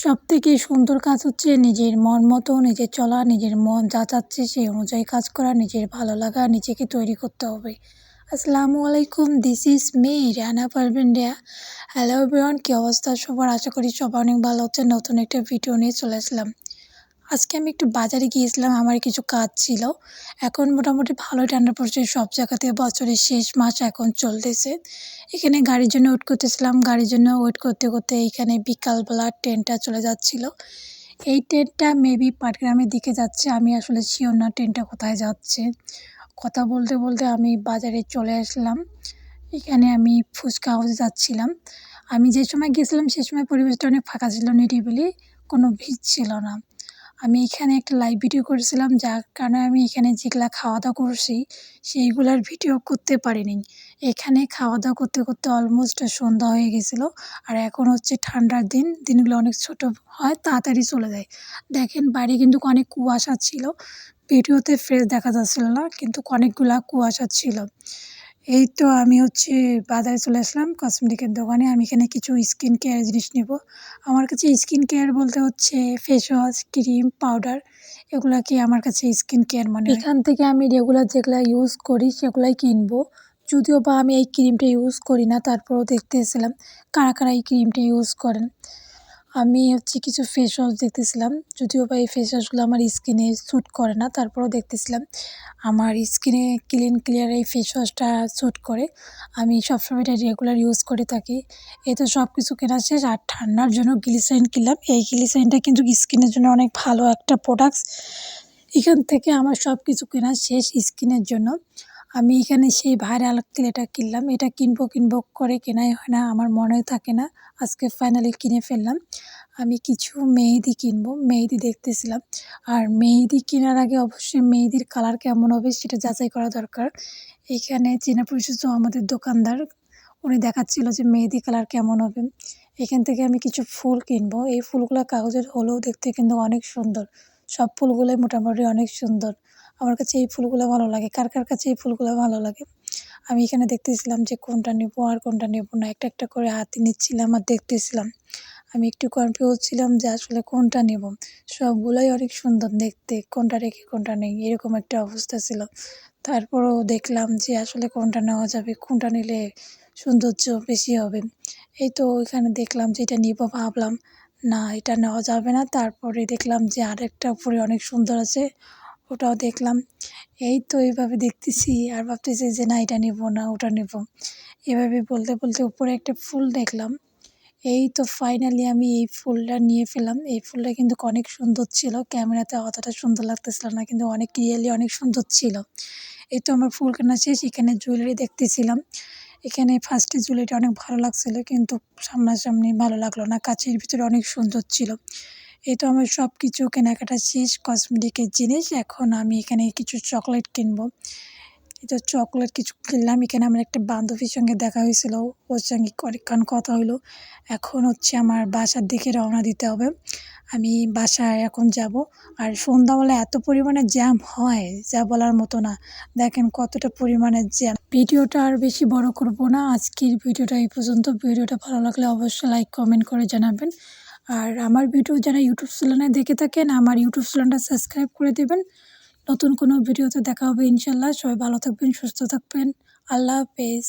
সবথেকে সুন্দর কাজ হচ্ছে নিজের মন মতো নিজের চলা, নিজের মন যা চাচ্ছে সেই অনুযায়ী কাজ করা, নিজের ভালো লাগা নিজেকে তৈরি করতে হবে। আসসালামু আলাইকুম, this is me Rana Parvin Riya. Hello everyone, কী অবস্থা সবার? আশা করি সবাই অনেক ভালো হচ্ছে। নতুন একটা ভিডিও নিয়ে চলে আসলাম। আজকে আমি একটু বাজারে গিয়েছিলাম, আমার কিছু কাজ ছিল। এখন মোটামুটি ভালোই ঠান্ডা পড়ছে সব জায়গাতে, বছরের শেষ মাস এখন চলতেছে। এখানে গাড়ির জন্য ওয়েট করতেছিলাম, গাড়ির জন্য ওয়েট করতে করতে এইখানে বিকালবেলা ট্রেনটা চলে যাচ্ছিল। এই ট্রেনটা মেবি পাটগ্রামের দিকে যাচ্ছে, আমি আসলে শিওর না ট্রেনটা কোথায় যাচ্ছে। কথা বলতে বলতে আমি বাজারে চলে আসলাম। এখানে আমি ফুচকা হাউসে যাচ্ছিলাম। আমি যে সময় গেছিলাম সে সময় পরিবেশটা অনেক ফাঁকা ছিল, নিরিবিলি, কোনো ভিড় ছিল না। আমি এখানে একটা লাইভ ভিডিও করেছিলাম, যার কারণে আমি এখানে যেগুলা খাওয়া দাওয়া করছি সেইগুলার ভিডিও করতে পারিনি। এখানে খাওয়া দাওয়া করতে করতে অলমোস্ট সন্ধ্যা হয়ে গেছিলো। আর এখন হচ্ছে ঠান্ডার দিন, দিনগুলো অনেক ছোটো হয়, তাড়াতাড়ি চলে যায়। দেখেন বাইরে কিন্তু অনেক কুয়াশা ছিল, ভিডিওতে ফ্রেশ দেখা যাচ্ছিল না, কিন্তু অনেকগুলা কুয়াশা ছিল। এই তো আমি হচ্ছে বাজারে চলে আসলাম কসমেটিকের দোকানে। আমি এখানে কিছু স্কিন কেয়ার জিনিস নেব। আমার কাছে স্কিন কেয়ার বলতে হচ্ছে ফেস ওয়াশ, ক্রিম, পাউডার, এগুলাকে আমার কাছে স্কিন কেয়ার মনে হয়। এখান থেকে আমি রেগুলার যেগুলো ইউজ করি সেগুলাই কিনবো। যদিও বা আমি এই ক্রিমটা ইউজ করি না, তারপরেও দেখতেছিলাম কারা কারা এই ক্রিমটা ইউজ করেন। আমি হচ্ছে কিছু ফেস ওয়াশ দেখতেছিলাম, যদিও বা এই ফেস ওয়াশগুলো আমার স্কিনে স্যুট করে না, তারপরেও দেখতেছিলাম আমার স্কিনে ক্লিয়ার এই ফেস ওয়াশটা স্যুট করে। আমি সবসময় এটা রেগুলার ইউজ করে থাকি। এই তো সব কিছু কেনা শেষ, আর ঠান্ডার জন্য গ্লিসারিন কিনলাম। এই গ্লিসারিনটা কিন্তু স্কিনের জন্য অনেক ভালো একটা প্রোডাক্টস। এখান থেকে আমার সব কিছু কেনা শেষ স্কিনের জন্য। আমি এখানে সেই ভাইরাল তেলটা কিনলাম। এটা কিনবো করে কেনাই হয় না, আমার মনে থাকে না। আজকে ফাইনালি কিনে ফেললাম। আমি কিছু মেহেদি কিনবো, মেহেদি দেখতেছিলাম। আর মেহেদি কেনার আগে অবশ্যই মেহেদির কালার কেমন হবে সেটা যাচাই করা দরকার। এখানে চেনা পরিচিত আমাদের দোকানদার, উনি দেখাচ্ছিল যে মেহেদি কালার কেমন হবে। এখান থেকে আমি কিছু ফুল কিনবো। এই ফুলগুলো কাগজের হলেও দেখতে কিন্তু অনেক সুন্দর। সব ফুলগুলোই মোটামুটি অনেক সুন্দর। আমার কাছে এই ফুলগুলো ভালো লাগে। কার কার কাছে এই ফুলগুলো ভালো লাগে? আমি এখানে দেখতেছিলাম যে কোনটা নেবো আর কোনটা নেবো না। একটা একটা করে হাতে নিচ্ছিলাম আর দেখতেছিলাম। আমি একটু কনফিউজ ছিলাম যে আসলে কোনটা নেব। সবগুলোই অনেক সুন্দর দেখতে, কোনটা রেখে কোনটা নেই এরকম একটা অবস্থা ছিল। তারপরেও দেখলাম যে আসলে কোনটা নেওয়া যাবে, কোনটা নিলে সৌন্দর্য বেশি হবে। এই তো এখানে দেখলাম যে এটা নিব, ভাবলাম না এটা নেওয়া যাবে না। তারপরে দেখলাম যে আরেকটা উপরে অনেক সুন্দর আছে, ওটাও দেখলাম। এই তো এইভাবে দেখতেছি আর ভাবতেছি যে না এটা নেব না ওটা নেব। এভাবে বলতে বলতে উপরে একটা ফুল দেখলাম। এই তো ফাইনালি আমি এই ফুলটা নিয়ে ফেললাম। এই ফুলটা কিন্তু অনেক সুন্দর ছিল। ক্যামেরাতে অতটা সুন্দর লাগতেছিল না, কিন্তু অনেক রিয়েলি অনেক সুন্দর ছিল। এই তো আমার ফুল কেনা শেষ। এখানে জুয়েলারি দেখতেছিলাম। এখানে ফার্স্টে জুয়েলারিটা অনেক ভালো লাগছিল, কিন্তু সামনাসামনি ভালো লাগলো না। কাচের ভিতরে অনেক সুন্দর ছিল। এই তো আমার সব কিছু কেনাকাটা শেষ কসমেটিকের জিনিস। এখন আমি এখানে কিছু চকলেট কিনবো। এটা চকলেট কিছু কিনলাম। এখানে আমার একটা বান্ধবীর সঙ্গে দেখা হয়েছিল, ওর সঙ্গে অনেকক্ষণ কথা হলো। এখন হচ্ছে আমার বাসার দিকে রওনা দিতে হবে। আমি বাসায় এখন যাব। আর সন্ধ্যাবেলা এত পরিমাণে জ্যাম হয় যা বলার মতো না। দেখেন কতটা পরিমাণে জ্যাম। ভিডিওটা আর বেশি বড় করব না, আজকের ভিডিওটা এই পর্যন্ত। ভিডিওটা ভালো লাগলে অবশ্যই লাইক কমেন্ট করে জানাবেন। আর আমার ভিডিও যারা ইউটিউব চ্যানেলে দেখে থাকেন, আমার ইউটিউব চ্যানেলটা সাবস্ক্রাইব করে দেবেন। নতুন কোনো ভিডিওতে দেখা হবে ইনশাল্লাহ। সবাই ভালো থাকবেন, সুস্থ থাকবেন। আল্লাহ হাফেজ।